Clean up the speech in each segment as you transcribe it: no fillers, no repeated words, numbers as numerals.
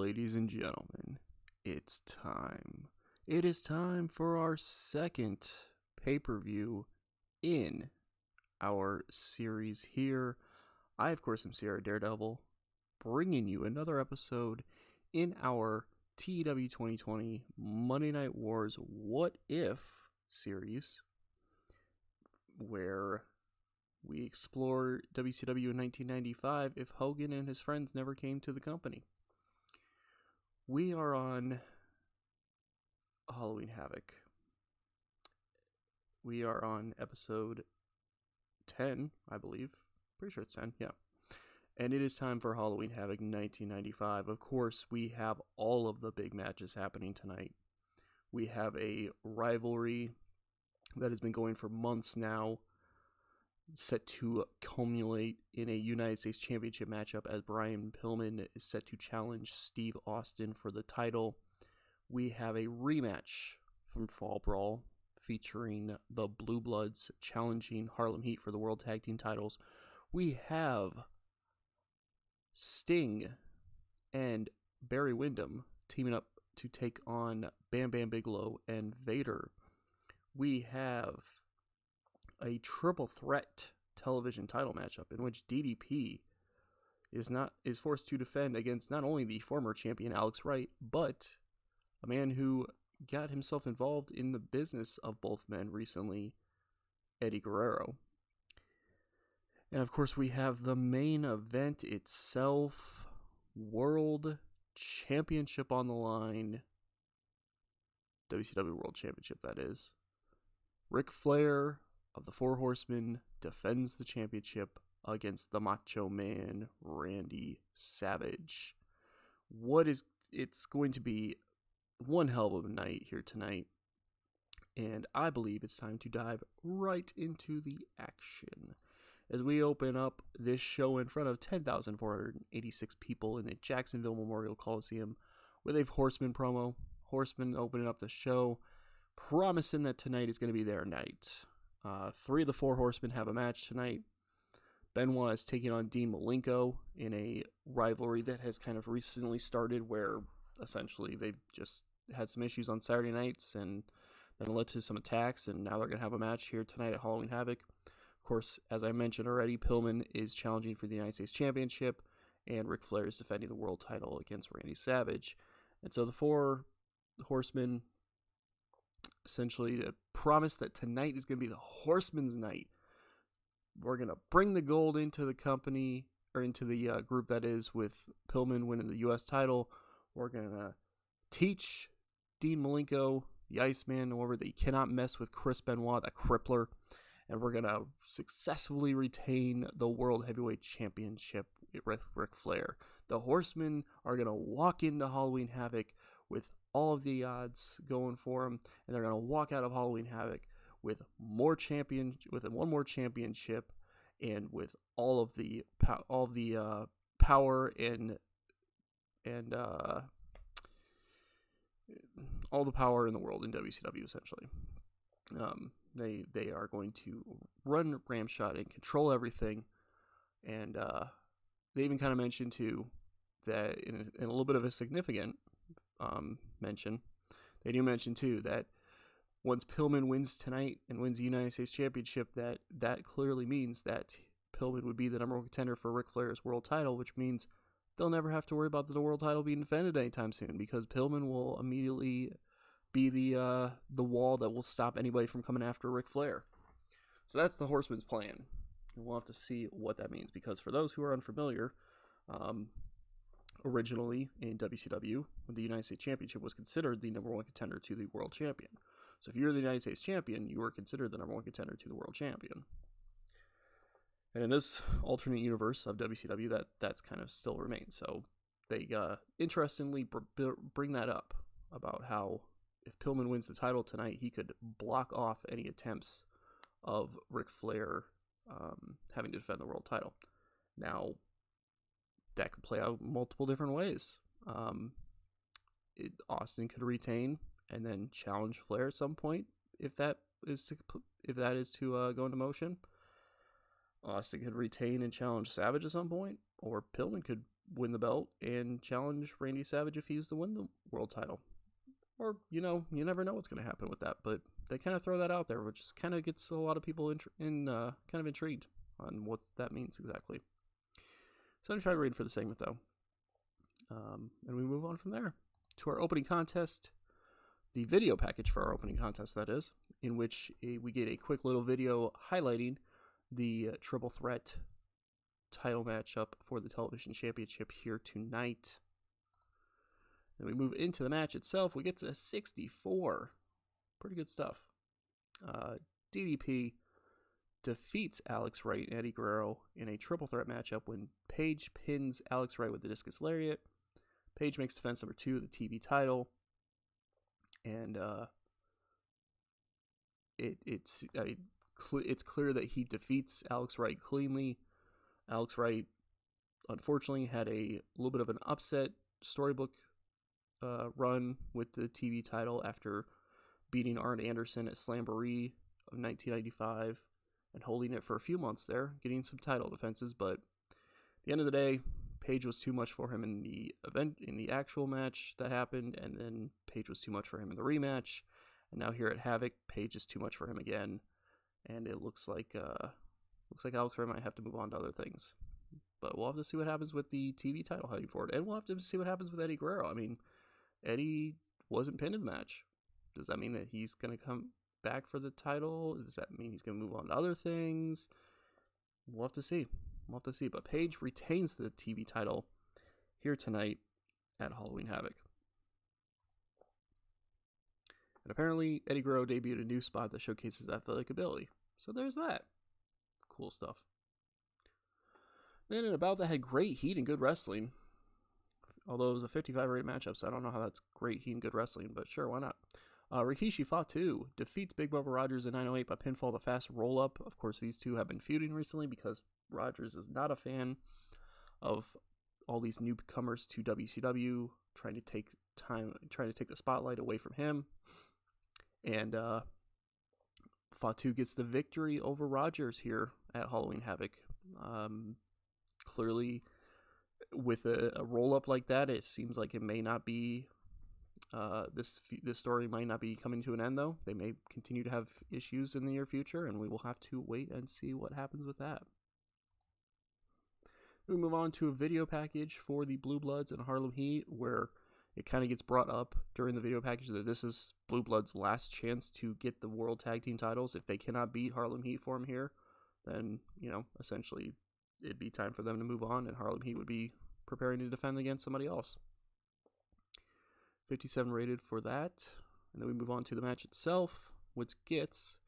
Ladies and gentlemen, it's time. It is time for our second pay-per-view in our series here. I, of course, am Sierra Daredevil, bringing you another episode in our TEW 2020 Monday Night Wars What If series, where we explore WCW in 1995 if Hogan and his friends never came to the company. We are on Halloween Havoc. We are on episode 10, I believe. Pretty sure it's 10, yeah. And it is time for Halloween Havoc 1995. Of course, we have all of the big matches happening tonight. We have a rivalry that has been going for months now, set to culminate in a United States Championship matchup as Brian Pillman is set to challenge Steve Austin for the title. We have a rematch from Fall Brawl featuring the Blue Bloods challenging Harlem Heat for the World Tag Team titles. We have Sting and Barry Windham teaming up to take on Bam Bam Bigelow and Vader. We have a triple threat television title matchup in which DDP is forced to defend against not only the former champion Alex Wright, but a man who got himself involved in the business of both men recently, Eddy Guerrero. And of course we have the main event itself, World Championship on the line, WCW World Championship that is. Ric Flair of the Four Horsemen defends the championship against the Macho Man, Randy Savage. It's going to be one hell of a night here tonight, and I believe it's time to dive right into the action as we open up this show in front of 10,486 people in the Jacksonville Memorial Coliseum with a Horseman promo. Horseman opening up the show, promising that tonight is going to be their night. 3 of the 4 Horsemen have a match tonight. Benoit is taking on Dean Malenko in a rivalry that has kind of recently started where essentially they've just had some issues on Saturday nights and then it led to some attacks, and now they're going to have a match here tonight at Halloween Havoc. Of course, as I mentioned already, Pillman is challenging for the United States Championship, and Ric Flair is defending the world title against Randy Savage. And so the 4 Horsemen essentially promise that tonight is going to be the Horsemen's night. We're going to bring the gold into the company, or into the group that is, with Pillman winning the U.S. title. We're going to teach Dean Malenko, the Iceman, over that he cannot mess with Chris Benoit, the Crippler. And we're going to successfully retain the World Heavyweight Championship with Ric Flair. The Horsemen are going to walk into Halloween Havoc with all of the odds going for them, and they're going to walk out of Halloween Havoc with one more championship, and with all of the power and all the power in the world in WCW essentially. They are going to run ramshot and control everything, and they even kind of mentioned too that in a little bit of a significant mention, they do mention too that once Pillman wins tonight and wins the United States Championship, that clearly means that Pillman would be the number 1 contender for Ric Flair's world title, which means they'll never have to worry about the world title being defended anytime soon, because Pillman will immediately be the wall that will stop anybody from coming after Ric Flair. So that's the Horseman's plan, and we'll have to see what that means, because for those who are unfamiliar, originally in WCW, when the United States Championship was considered the number 1 contender to the world champion. So if you're the United States Champion, you were considered the number 1 contender to the world champion. And in this alternate universe of WCW, that's kind of still remains. So they interestingly bring that up about how if Pillman wins the title tonight, he could block off any attempts of Ric Flair having to defend the world title. Now, that could play out multiple different ways. Austin could retain and then challenge Flair at some point if that is to go into motion. Austin could retain and challenge Savage at some point, or Pillman could win the belt and challenge Randy Savage if he was to win the world title. Or, you never know what's going to happen with that, but they kind of throw that out there, which kind of gets a lot of people kind of intrigued on what that means exactly. 75 rated for the segment, though. And we move on from there to our opening contest, the video package for our opening contest, that is, in which we get a quick little video highlighting the triple threat title matchup for the television championship here tonight. Then we move into the match itself. We get to 64. Pretty good stuff. DDP defeats Alex Wright and Eddie Guerrero in a triple threat matchup when Paige pins Alex Wright with the discus lariat. Paige makes defense number 2 of the TV title. And it's clear that he defeats Alex Wright cleanly. Alex Wright, unfortunately, had a little bit of an upset storybook run with the TV title after beating Arn Anderson at Slamboree of 1995 and holding it for a few months there, getting some title defenses. But at the end of the day, Paige was too much for him in the actual match that happened, and then Paige was too much for him in the rematch. And now here at Havoc, Paige is too much for him again, and it looks like Alex Wright might have to move on to other things. But we'll have to see what happens with the TV title heading forward, and we'll have to see what happens with Eddie Guerrero. I mean, Eddie wasn't pinned in the match. Does that mean that he's going to come back for the title? Does that mean he's going to move on to other things? We'll have to see. But Paige retains the TV title here tonight at Halloween Havoc. And apparently, Eddie Guerrero debuted a new spot that showcases athletic ability. So there's that. Cool stuff. Then in about that had great heat and good wrestling. Although it was a 55 rated matchup, so I don't know how that's great heat and good wrestling, but sure, why not? Rikishi Fatu defeats Big Bubba Rogers in 908 by pinfall the fast roll-up. Of course, these two have been feuding recently because Rogers is not a fan of all these newcomers to WCW, trying to take the spotlight away from him. And Fatu gets the victory over Rogers here at Halloween Havoc. Clearly, with a roll-up like that, it seems like it may not be... This story might not be coming to an end, though. They may continue to have issues in the near future, and we will have to wait and see what happens with that. We move on to a video package for the Blue Bloods and Harlem Heat, where it kind of gets brought up during the video package that this is Blue Bloods' last chance to get the World Tag Team titles. If they cannot beat Harlem Heat for them here, then, essentially it'd be time for them to move on, and Harlem Heat would be preparing to defend against somebody else. 57 rated for that. And then we move on to the match itself, which gets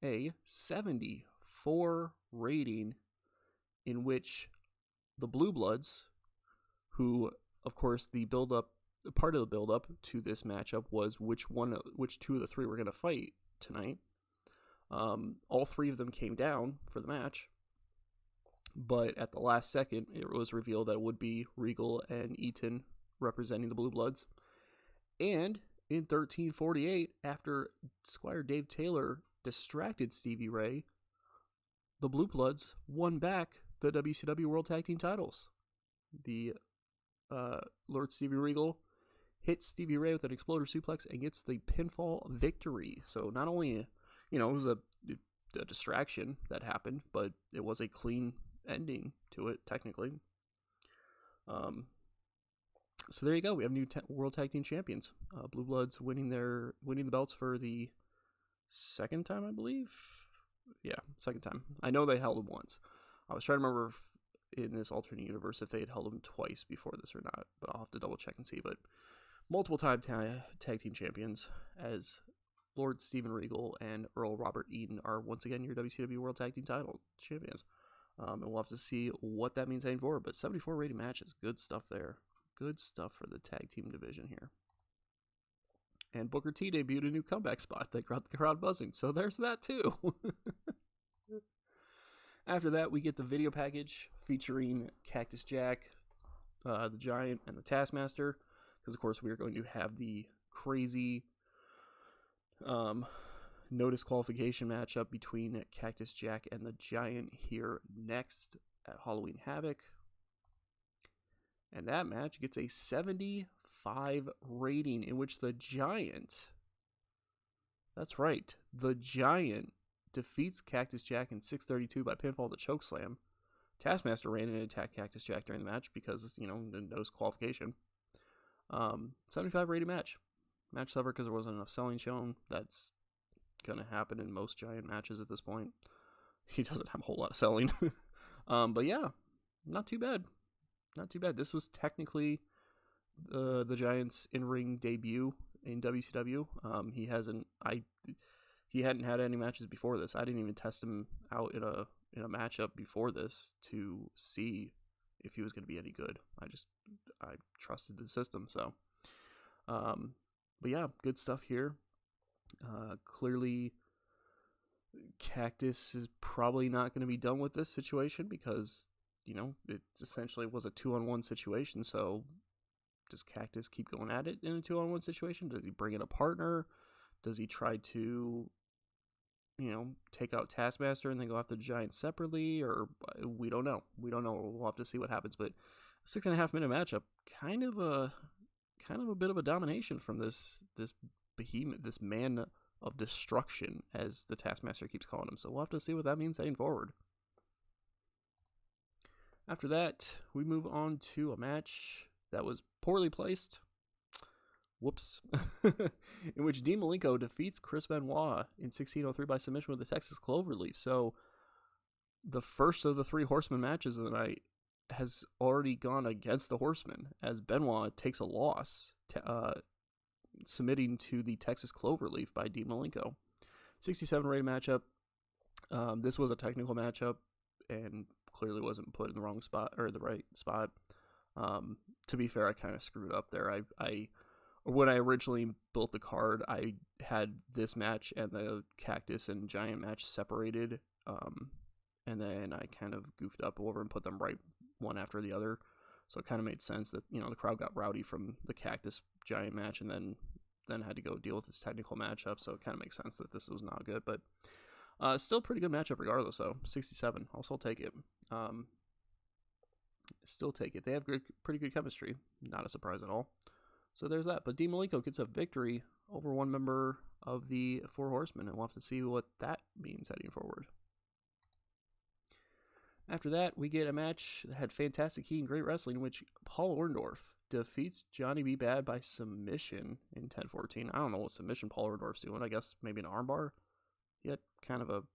a 74 rating, in which the Blue Bloods, who, of course, part of the build-up to this matchup was which two of the three were going to fight tonight. All three of them came down for the match, but at the last second, it was revealed that it would be Regal and Eaton representing the Blue Bloods. And in 1348, after Squire Dave Taylor distracted Stevie Ray, the Blue Bloods won back the WCW World Tag Team titles. The Lord Stevie Regal hits Stevie Ray with an exploder suplex and gets the pinfall victory. So not only, it was a distraction that happened, but it was a clean ending to it, technically. So there you go. We have new World Tag Team Champions. Blue Bloods winning the belts for the second time, I believe. Yeah, second time. I know they held them once. I was trying to remember in this alternate universe if they had held them twice before this or not, but I'll have to double check and see. But multiple time tag team champions, as Lord Steven Regal and Earl Robert Eaton are once again your WCW World Tag Team title champions. And we'll have to see what that means heading forward. But 74 rated matches, good stuff there. Good stuff for the tag team division here. And Booker T debuted a new comeback spot that got the crowd buzzing. So there's that too. After that, we get the video package featuring Cactus Jack, the Giant, and the Taskmaster. Because, of course, we are going to have the crazy no disqualification matchup between Cactus Jack and the Giant here next at Halloween Havoc. And that match gets a 75 rating, in which the Giant, that's right, the Giant defeats Cactus Jack in 6:32 by pinfall to chokeslam. Taskmaster ran in and attacked Cactus Jack during the match because, no qualification. 75 rated match. Match severed because there wasn't enough selling shown. That's going to happen in most Giant matches at this point. He doesn't have a whole lot of selling. But yeah, not too bad. Not too bad. This was technically the Giant's in-ring debut in WCW. He hadn't had any matches before this. I didn't even test him out in a matchup before this to see if he was going to be any good. I trusted the system. So, but yeah, good stuff here. Clearly, Cactus is probably not going to be done with this situation because, it essentially was a 2-on-1 situation. So does Cactus keep going at it in a 2-on-1 situation? Does he bring in a partner? Does he try to, take out Taskmaster and then go after the Giant separately? Or we don't know. We'll have to see what happens. But a 6.5 minute matchup, kind of a bit of a domination from this behemoth, this man of destruction, as the Taskmaster keeps calling him. So we'll have to see what that means heading forward. After that, we move on to a match that was poorly placed. Whoops. In which Dean Malenko defeats Chris Benoit in 16:03 by submission with the Texas Cloverleaf. So the first of the 3 Horsemen matches of the night has already gone against the Horsemen, as Benoit takes a loss, submitting to the Texas Cloverleaf by Dean Malenko. 67 rated matchup. This was a technical matchup and clearly wasn't put in the wrong spot or the right spot. To be fair, I kind of screwed up there. When I originally built the card, I had this match and the Cactus and Giant match separated, and then I kind of goofed up over and put them right one after the other. So it kind of made sense that, the crowd got rowdy from the Cactus Giant match and then had to go deal with this technical matchup. So it kind of makes sense that this was not good, but still pretty good matchup regardless. So 67, I'll still take it. Still take it. They have pretty good chemistry. Not a surprise at all. So there's that. But Dean Malenko gets a victory over one member of the 4 Horsemen, and we'll have to see what that means heading forward. After that, we get a match that had fantastic heat and great wrestling, in which Paul Orndorff defeats Johnny B. Bad by submission in 10:14. I don't know what submission Paul Orndorff's doing. I guess maybe an armbar. He had kind of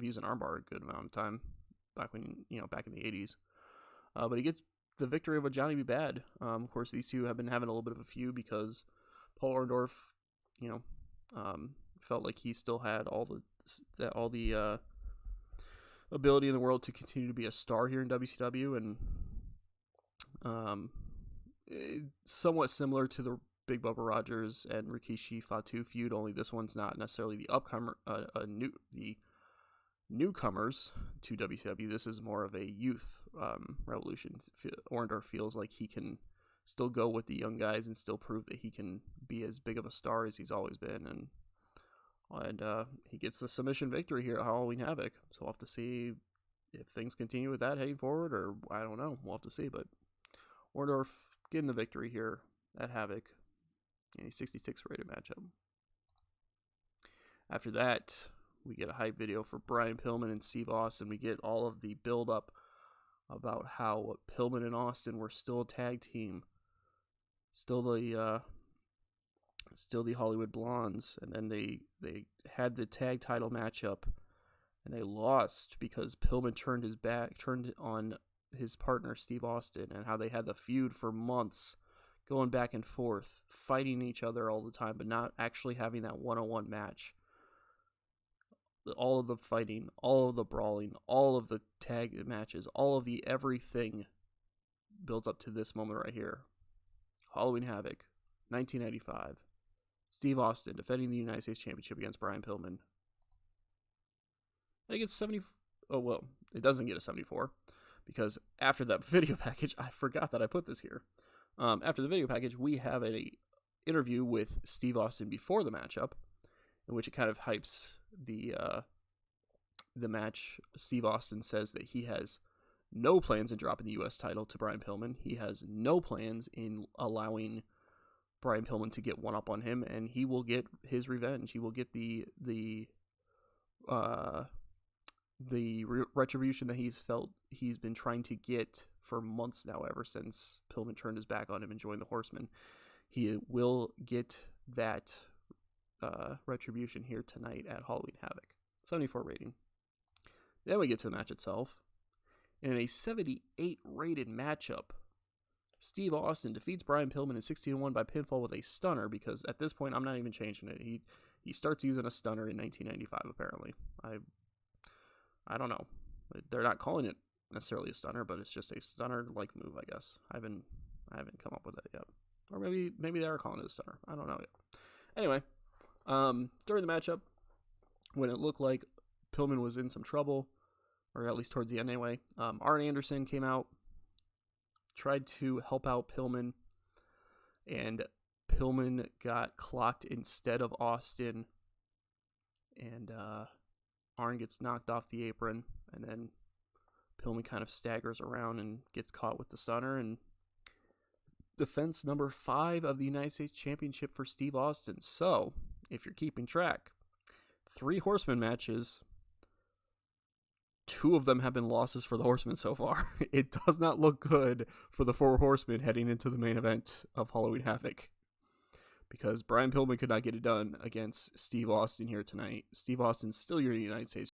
used an armbar a good amount of time back in the 80s. But he gets the victory over Johnny B. Bad. Of course, these two have been having a little bit of a feud because Paul Orndorff, felt like he still had all the ability in the world to continue to be a star here in WCW, and somewhat similar to the Big Bubba Rogers and Rikishi Fatu feud. Only this one's not necessarily the the newcomers to WCW. This is more of a youth revolution. Orndorff feels like he can still go with the young guys and still prove that he can be as big of a star as he's always been, and he gets the submission victory here at Halloween Havoc. So we'll have to see if things continue with that heading forward, or I don't know. We'll have to see. But Orndorff getting the victory here at Havoc in a 66 rated matchup. After that, we get a hype video for Brian Pillman and Steve Austin. We get all of the build-up about how Pillman and Austin were still a tag team, still the Hollywood Blondes, and then they had the tag title matchup, and they lost because Pillman turned on his partner Steve Austin, and how they had the feud for months, going back and forth, fighting each other all the time, but not actually having that one-on-one match. All of the fighting, all of the brawling, all of the tag matches, all of the everything builds up to this moment right here. Halloween Havoc, 1995. Steve Austin defending the United States Championship against Brian Pillman. I think it's 70. Oh, well, it doesn't get a 74 because after that video package, I forgot that I put this here. After the video package, we have an interview with Steve Austin before the matchup, in which it kind of hypes the match. Steve Austin says that he has no plans in dropping the U.S. title to Brian Pillman. He has no plans in allowing Brian Pillman to get one up on him, and he will get his revenge. He will get the retribution that he's felt he's been trying to get for months now, ever since Pillman turned his back on him and joined the Horsemen. He will get that retribution here tonight at Halloween Havoc. 74 rating. Then we get to the match itself. In a 78 rated matchup, Steve Austin defeats Brian Pillman in 16-1 by pinfall with a stunner, because at this point I'm not even changing it. He starts using a stunner in 1995 apparently. I don't know. They're not calling it necessarily a stunner, but it's just a stunner-like move, I guess. I haven't come up with that yet. Or maybe they are calling it a stunner. I don't know yet. Anyway, during the matchup, when it looked like Pillman was in some trouble, or at least towards the end anyway, Arn Anderson came out, tried to help out Pillman, and Pillman got clocked instead of Austin, and Arn gets knocked off the apron, and then Pillman kind of staggers around and gets caught with the stunner, and defense number 5 of the United States Championship for Steve Austin. So, if you're keeping track, 3 Horseman matches, 2 of them have been losses for the Horsemen so far. It does not look good for the 4 Horsemen heading into the main event of Halloween Havoc, because Brian Pillman could not get it done against Steve Austin here tonight. Steve Austin's still your United States